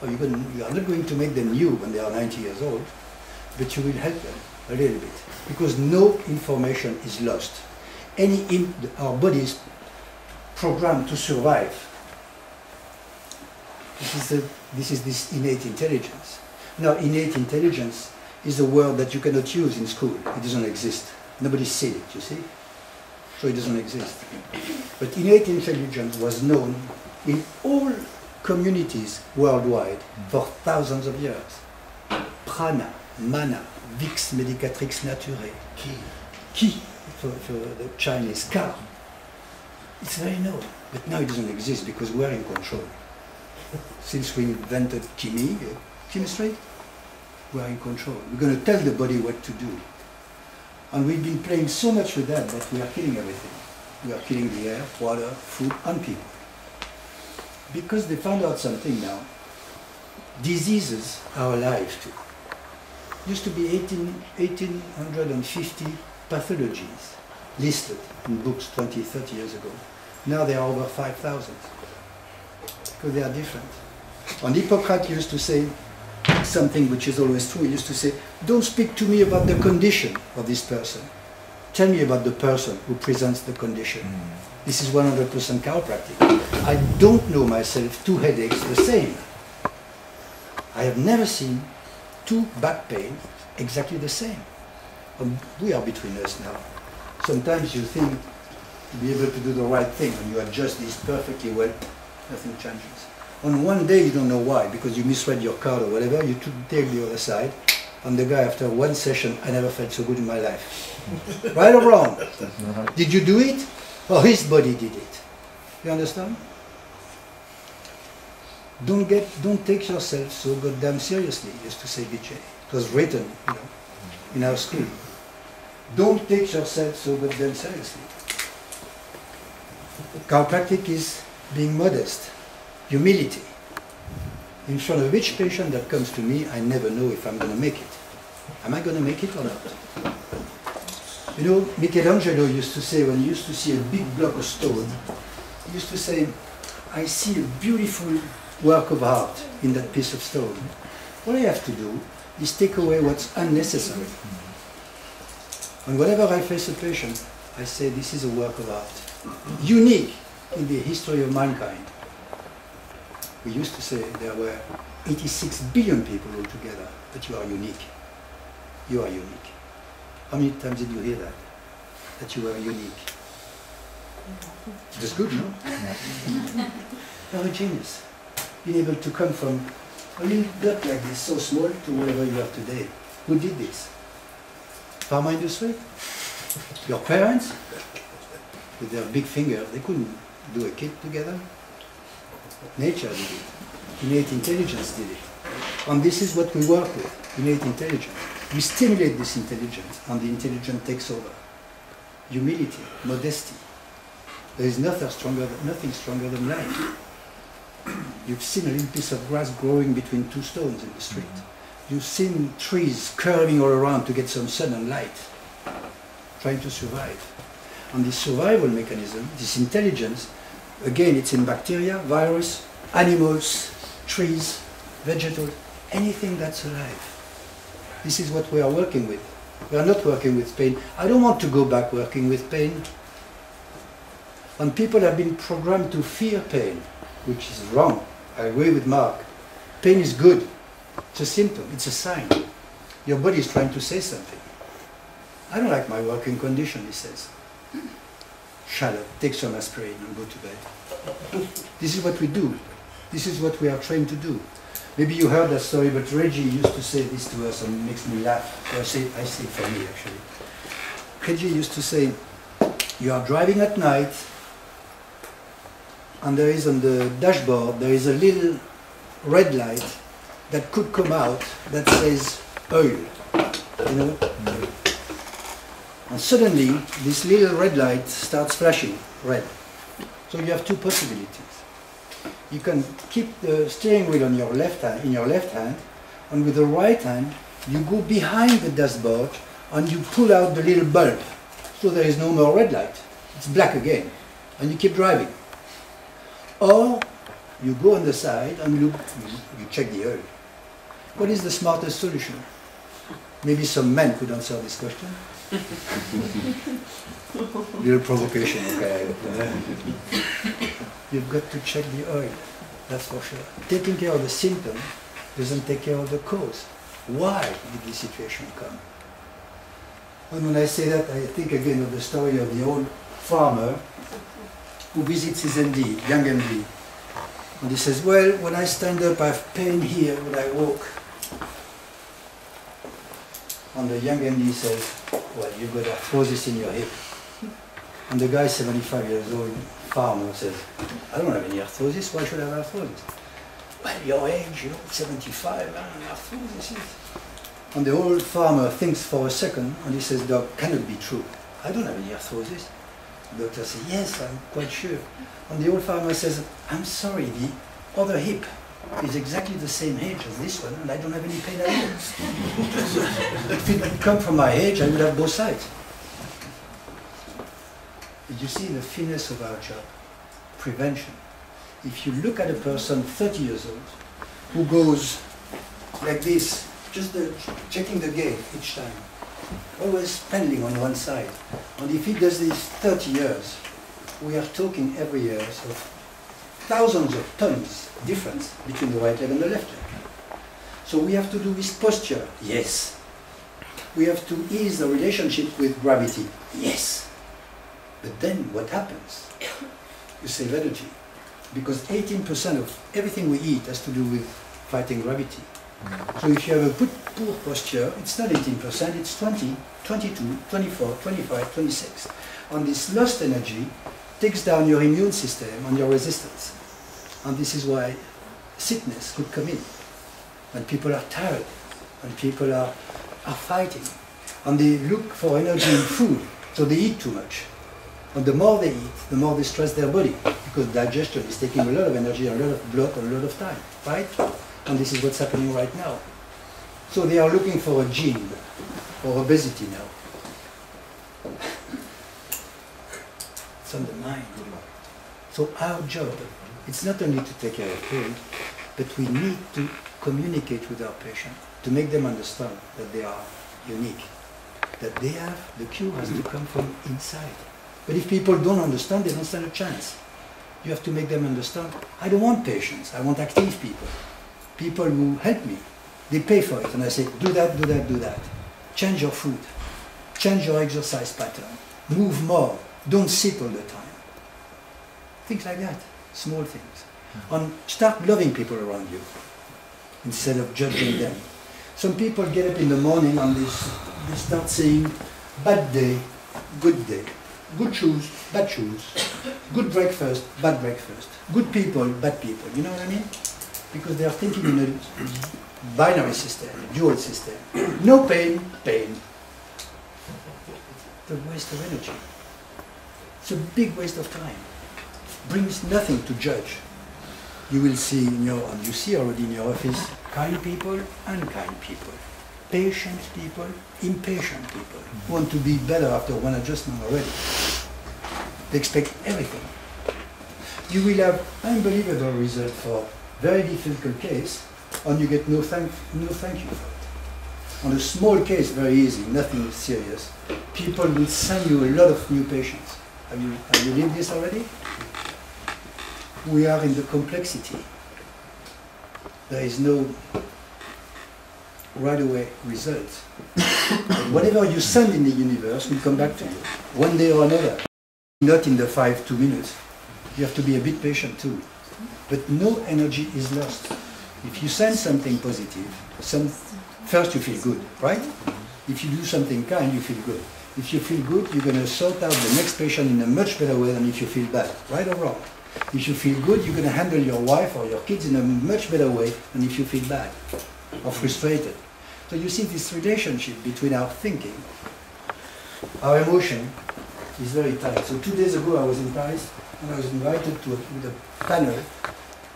Or you are not going to make them new when they are 90 years old, but you will help them a little bit, because no information is lost. Our bodies programmed to survive. This is this innate intelligence. Now, innate intelligence is a word that you cannot use in school. It doesn't exist. Nobody's seen it, you see? So it doesn't exist. But innate intelligence was known in all communities worldwide for thousands of years. Prana, mana, vix medicatrix naturae, ki for the Chinese, ka. It's very known, but now it doesn't exist because we're in control. Since we invented chemistry, we're in control. We're going to tell the body what to do. And we've been playing so much with that that we are killing everything. We are killing the air, water, food, and people. Because they found out something now. Diseases are alive too. Used to be 1850 pathologies listed in books 20, 30 years ago. Now there are over 5,000. Because they are different. And Hippocrates used to say something which is always true. He used to say, don't speak to me about the condition of this person. Tell me about the person who presents the condition. This is 100% chiropractic. I don't know myself two headaches the same. I have never seen two back pain exactly the same. We are between us now. Sometimes you think to be able to do the right thing and you adjust this perfectly well, nothing changes. On one day you don't know why, because you misread your card or whatever, you take the other side, and the guy after one session, I never felt so good in my life. Right or wrong? Did you do it? Or his body did it? You understand? Don't take yourself so goddamn seriously, used to say BJ. It was written, you know, in our school. Don't take yourself so goddamn seriously. Chiropractic is being modest, humility. In front of each patient that comes to me, I never know if I'm going to make it. Am I going to make it or not? You know, Michelangelo used to say, when he used to see a big block of stone, he used to say, I see a beautiful work of art in that piece of stone. All I have to do is take away what's unnecessary. And whenever I face a patient, I say, this is a work of art, unique in the history of mankind. We used to say there were 86 billion people altogether, but you are unique. You are unique. How many times did you hear that? That you are unique. That's good, no? You're a genius. Being able to come from a little dot like this, so small, to wherever you are today. Who did this? Pharma industry? Your parents? With their big finger, they couldn't do a kit together. Nature did it. Innate intelligence did it. And this is what we work with, innate intelligence. We stimulate this intelligence, and the intelligence takes over. Humility, modesty. There is nothing stronger than life. You've seen a little piece of grass growing between two stones in the street. You've seen trees curving all around to get some sun and light, trying to survive. And this survival mechanism, this intelligence, again, it's in bacteria, virus, animals, trees, vegetables, anything that's alive. This is what we are working with. We are not working with pain. I don't want to go back working with pain. And people have been programmed to fear pain, which is wrong. I agree with Mark. Pain is good. It's a symptom. It's a sign. Your body is trying to say something. I don't like my working condition, he says. Shut up, take some aspirin and go to bed. This is what we do. This is what we are trained to do. Maybe you heard that story, but Reggie used to say this to us and it makes me laugh. So I say it for me, actually. Reggie used to say, you are driving at night, and there is on the dashboard, there is a little red light that could come out that says oil, you know? And suddenly, this little red light starts flashing red. So you have two possibilities. You can keep the steering wheel on your left hand, in your left hand, and with the right hand, you go behind the dashboard and you pull out the little bulb. So there is no more red light. It's black again. And you keep driving. Or you go on the side and you check the oil. What is the smartest solution? Maybe some men could answer this question. Little provocation, okay. you've got to check the oil, that's for sure. Taking care of the symptom doesn't take care of the cause. Why did this situation come? And when I say that, I think again of the story of the old farmer who visits his MD, young MD. And he says, well, when I stand up, I have pain here when I walk. And the young MD says, well, you've got arthrosis in your hip. And the guy, 75 years old, farmer, says, I don't have any arthrosis, why should I have arthrosis? Well, your age, 75, arthrosis is... And the old farmer thinks for a second, and he says, Doc, cannot be true. I don't have any arthrosis. The doctor says, yes, I'm quite sure. And the old farmer says, I'm sorry, the other hip is exactly the same age as this one, and I don't have any pain at all. If it had come from my age, I would have both sides. Did you see the finesse of our job? Prevention. If you look at a person 30 years old, who goes like this, just checking the gate each time, always pending on one side. And if he does this 30 years, we are talking every year of thousands of tons difference between the right leg and the left leg. So we have to do with posture, yes. We have to ease the relationship with gravity, yes. But then what happens? You save energy. Because 18% of everything we eat has to do with fighting gravity. So if you have a poor posture, it's not 18%, it's 20, 22, 24, 25, 26. And this lost energy takes down your immune system and your resistance. And this is why sickness could come in. When people are tired, when people are fighting, and they look for energy in food, so they eat too much. And the more they eat, the more they stress their body, because digestion is taking a lot of energy, a lot of blood, and a lot of time, right? And this is what's happening right now. So they are looking for a gene, or obesity now. It's on the mind. So our job, it's not only to take care of pain, but we need to communicate with our patient, to make them understand that they are unique, that they have, the cure has to come from inside. But if people don't understand, they don't stand a chance. You have to make them understand, I don't want patients, I want active people. People who help me. They pay for it, and I say, do that, do that, do that. Change your food. Change your exercise pattern. Move more. Don't sit all the time. Things like that. Small things. And start loving people around you, instead of judging them. Some people get up in the morning and they start saying, bad day, good day. Good shoes, bad shoes. Good breakfast, bad breakfast. Good people, bad people. You know what I mean? Because they are thinking in a binary system, a dual system. No pain, pain. The waste of energy. It's a big waste of time. Brings nothing to judge. You will see in your, and you see already in your office, kind people, unkind people. Patient people, impatient people, who want to be better after one adjustment already. They expect everything. You will have unbelievable result for very difficult case, and you get no thank you for it. On a small case, very easy, nothing serious. People will send you a lot of new patients. Have you lived this already? We are in the complexity. There is no right away results. Whatever you send in the universe will come back to you, one day or another. Not in the 2 minutes. You have to be a bit patient too. But no energy is lost. If you send something positive, first you feel good, right? If you do something kind, you feel good. If you feel good, you're going to sort out the next patient in a much better way than if you feel bad, right or wrong? If you feel good, you're going to handle your wife or your kids in a much better way than if you feel bad or frustrated. So you see this relationship between our thinking, our emotion is very tight. So 2 days ago I was in Paris and I was invited to a panel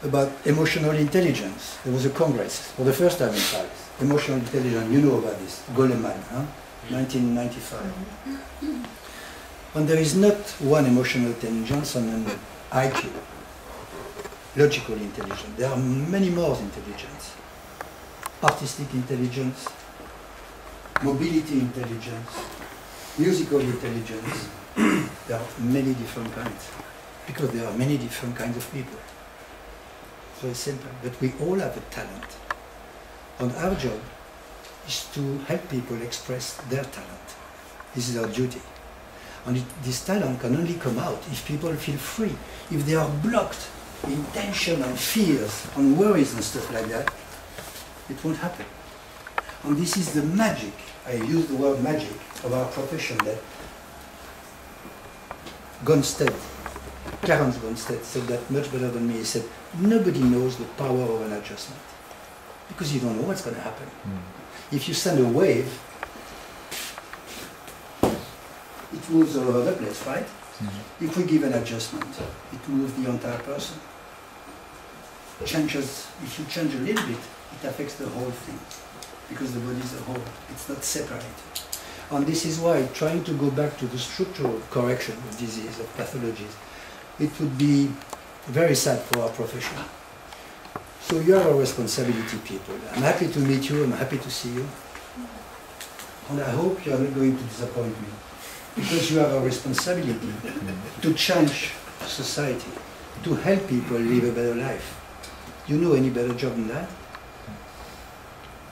about emotional intelligence. There was a congress for the first time in Paris. Emotional intelligence, you know about this, Goleman, 1995. And there is not one emotional intelligence and an IQ, logical intelligence. There are many more intelligence. Artistic intelligence, mobility intelligence, musical intelligence. There are many different kinds. Because there are many different kinds of people. It's very simple. But we all have a talent. And our job is to help people express their talent. This is our duty. And this talent can only come out if people feel free. If they are blocked in tension and fears and worries and stuff like that, it won't happen. And this is the magic, I use the word magic, of our profession that Clarence Gonstead said that much better than me. He said, nobody knows the power of an adjustment because you don't know what's going to happen. If you send a wave, it moves all over the place, right? If we give an adjustment, it moves the entire person. Changes, if you change a little bit, it affects the whole thing because the body is a whole. It's not separated. And this is why trying to go back to the structural correction of disease, of pathologies, it would be very sad for our profession. So you are a responsibility, people. I'm happy to meet you, I'm happy to see you. And I hope you are not going to disappoint me, because you have a responsibility to change society, to help people live a better life. You know any better job than that?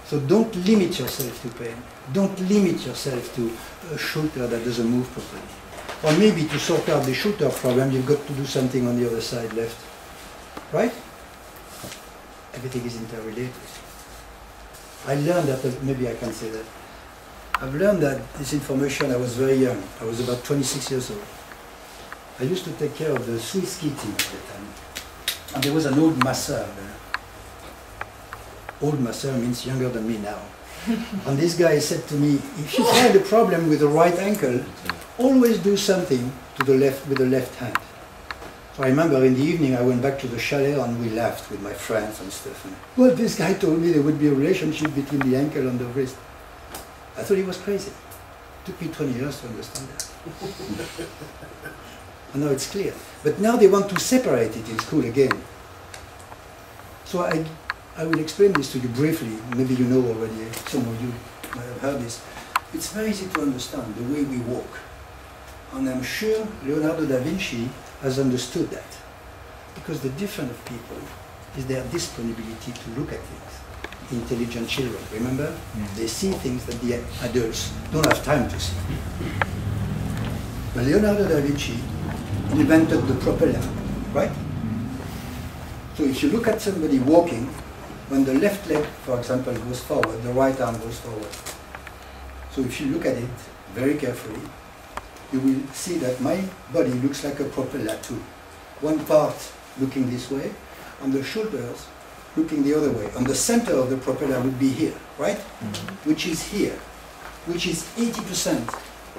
So don't limit yourself to pain. Don't limit yourself to a shoulder that doesn't move properly. Or maybe to sort out the shoulder problem, you've got to do something on the other side left. Right? Everything is interrelated. I learned that, maybe I can say that. I've learned that this information, I was very young. I was about 26 years old. I used to take care of the Swiss ski team at the time. And there was an old masseur there. Old masseur means younger than me now. And this guy said to me, if you find a problem with the right ankle, always do something to the left with the left hand. So I remember in the evening I went back to the chalet and we laughed with my friends and stuff. And, well, this guy told me there would be a relationship between the ankle and the wrist. I thought he was crazy. It took me 20 years to understand that. And now it's clear. But now they want to separate it in school again. So I will explain this to you briefly. Maybe you know already, some of you might have heard this. It's very easy to understand the way we walk. And I'm sure Leonardo da Vinci has understood that. Because the difference of people is their disponibility to look at things. Intelligent children, remember? They see things that the adults don't have time to see. But Leonardo da Vinci invented the propeller, right? So if you look at somebody walking, when the left leg, for example, goes forward, the right arm goes forward. So if you look at it very carefully, you will see that my body looks like a propeller too. One part looking this way, and the shoulders looking the other way. And the center of the propeller would be here, right? Which is here, which is 80%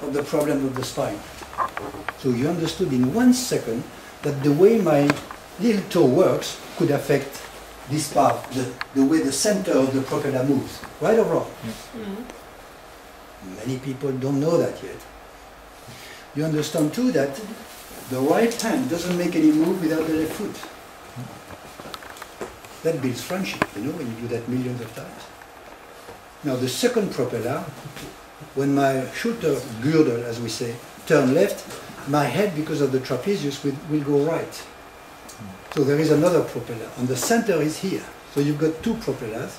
of the problem of the spine. So you understood in 1 second that the way my little toe works could affect this part, the way the center of the propeller moves, right or wrong? Many people don't know that yet. You understand too that the right hand doesn't make any move without the left foot. That builds friendship, you know, when you do that millions of times. Now the second propeller, when my shoulder girdle, as we say, turn left, my head, because of the trapezius, will go right. So there is another propeller, and the center is here. So you've got two propellers,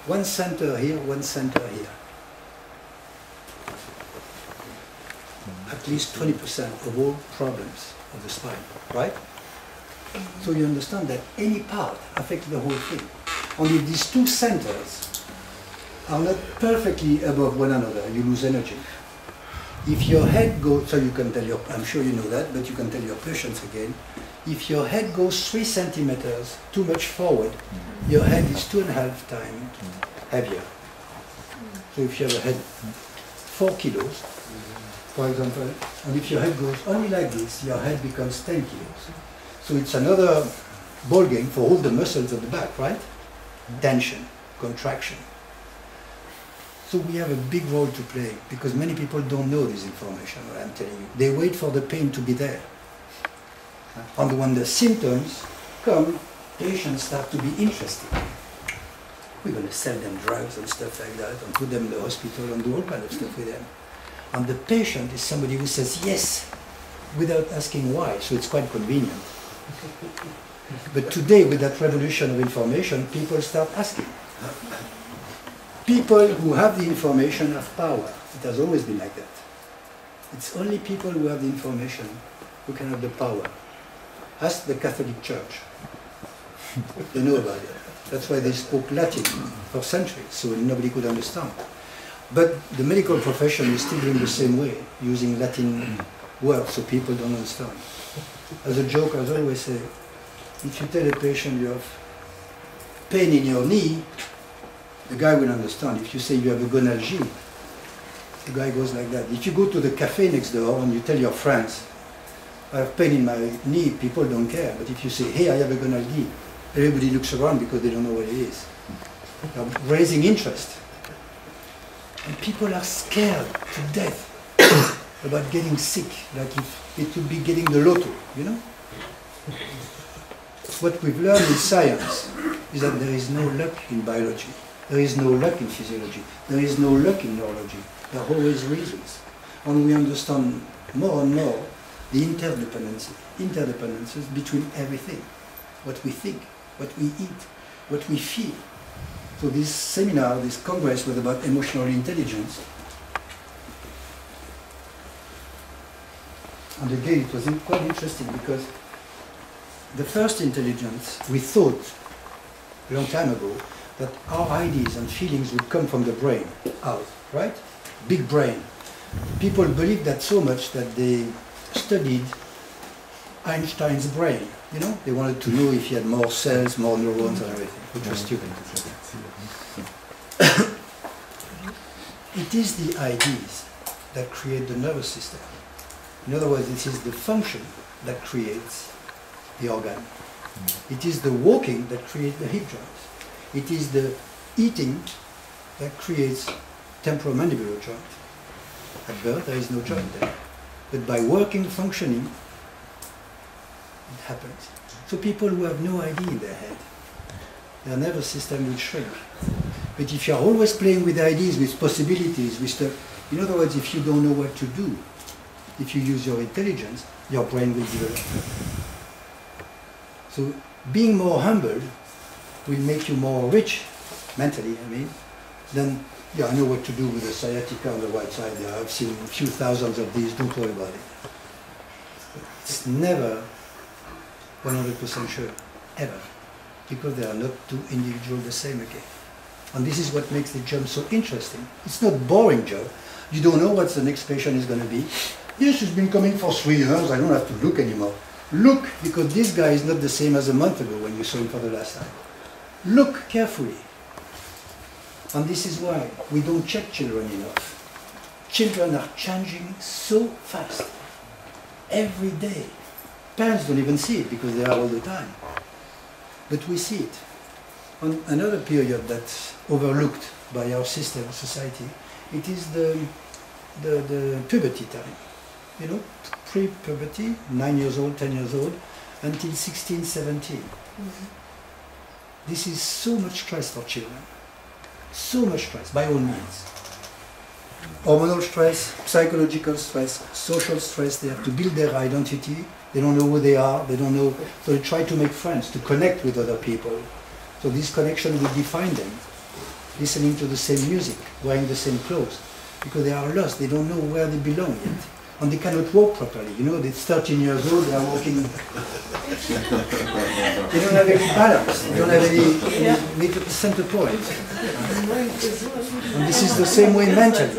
one center here, one center here. At least 20% of all problems of the spine, right? So you understand that any part affects the whole thing. Only these two centers are not perfectly above one another, you lose energy. If your head goes, so you can tell your, I'm sure you know that, but you can tell your patients again, if your head goes 3 centimeters too much forward, your head is 2.5 times heavier. So if you have a head 4 kilos, for example, and if your head goes only like this, your head becomes 10 kilos. So it's another ball game for all the muscles at the back, right? Tension, contraction. So we have a big role to play, because many people don't know this information, what I'm telling you. They wait for the pain to be there. And when the symptoms come, patients start to be interested. We're going to sell them drugs and stuff like that, and put them in the hospital and do all kinds of stuff with them. And the patient is somebody who says, yes, without asking why, so it's quite convenient. But today, with that revolution of information, people start asking. People who have the information have power. It has always been like that. It's only people who have the information who can have the power. Ask the Catholic Church. They know about it. That's why they spoke Latin for centuries, so nobody could understand. But the medical profession is still doing the same way, using Latin words so people don't understand. As a joke, I always say, if you tell a patient you have pain in your knee, the guy will understand. If you say you have a gonalgie, the guy goes like that. If you go to the cafe next door and you tell your friends, I have pain in my knee, people don't care. But if you say, hey, I have a gonalgie, everybody looks around because they don't know what it is. They're raising interest. And people are scared to death about getting sick, like if it would be getting the lotto, you know? What we've learned in science is that there is no luck in biology. There is no luck in physiology. There is no luck in neurology. There are always reasons. And we understand more and more the interdependencies between everything. What we think, what we eat, what we feel. So this seminar, this congress was about emotional intelligence. And again, it was quite interesting because the first intelligence, we thought a long time ago that our ideas and feelings would come from the brain out, right? Big brain. People believed that so much that they studied Einstein's brain. You know, they wanted to know if he had more cells, more neurons and everything, which was stupid. It is the ideas that create the nervous system. In other words, it is the function that creates the organ. It is the walking that creates the hip joints. It is the eating that creates temporomandibular joint. At birth, there is no joint there. But by working, functioning, it happens. So people who have no idea in their head, their nervous system will shrink. But if you are always playing with ideas, with possibilities, with stuff, in other words, if you don't know what to do, if you use your intelligence, your brain will develop. So being more humble will make you more rich, mentally, I mean, then, yeah, I know what to do with the sciatica on the right side there. I've seen a few thousands of these, don't worry about it. It's never 100% sure, ever, because they are not two individuals the same again. And this is what makes the job so interesting. It's not a boring job. You don't know what the next patient is going to be. Yes, he's been coming for 3 years, I don't have to look anymore. Look, because this guy is not the same as a month ago when you saw him for the last time. Look carefully. And this is why we don't check children enough. Children are changing so fast, every day. Parents don't even see it because they are all the time. But we see it. On another period that's overlooked by our system, society, it is the puberty time. You know, pre-puberty, 9 years old, 10 years old, until 16, 17. This is so much stress for children. So much stress, by all means. Hormonal stress, psychological stress, social stress, they have to build their identity, they don't know who they are, they don't know, so they try to make friends, to connect with other people. So this connection will define them. Listening to the same music, wearing the same clothes, because they are lost, they don't know where they belong yet. And they cannot walk properly. You know, they're 13 years old, they are walking. They don't have any balance, they don't have any center point. And this is the same way mentally.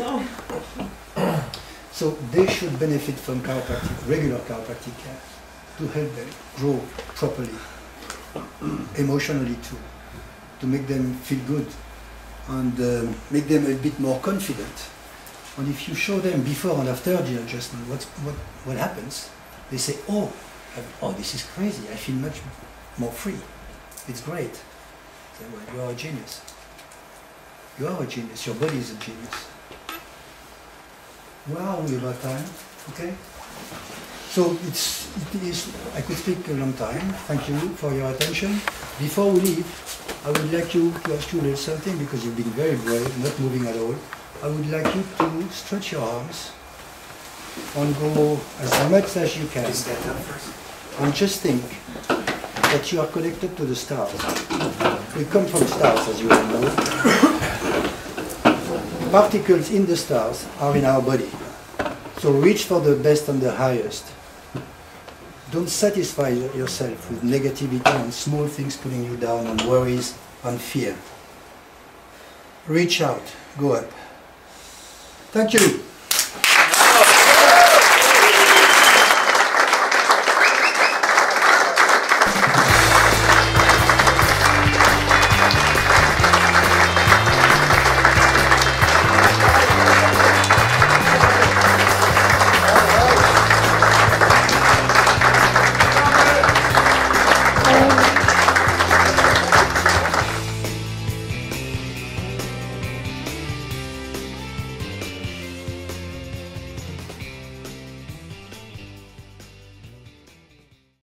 So they should benefit from chiropractic, regular chiropractic care, to help them grow properly, emotionally too, to make them feel good and make them a bit more confident. And if you show them before and after the adjustment what happens, they say, oh, this is crazy, I feel much more free. It's great. I say, well, you are a genius. You are a genius, your body is a genius. We are only about time, okay? So it is, I could speak a long time. Thank you for your attention. Before we leave, I would like to ask you a little something, because you've been very brave, not moving at all. I would like you to stretch your arms and go as much as you can. Can you stand up first? And just think that you are connected to the stars. We come from stars, as you all know. Particles in the stars are in our body. So reach for the best and the highest. Don't satisfy yourself with negativity and small things pulling you down, and worries and fear. Reach out, go up. Thank you.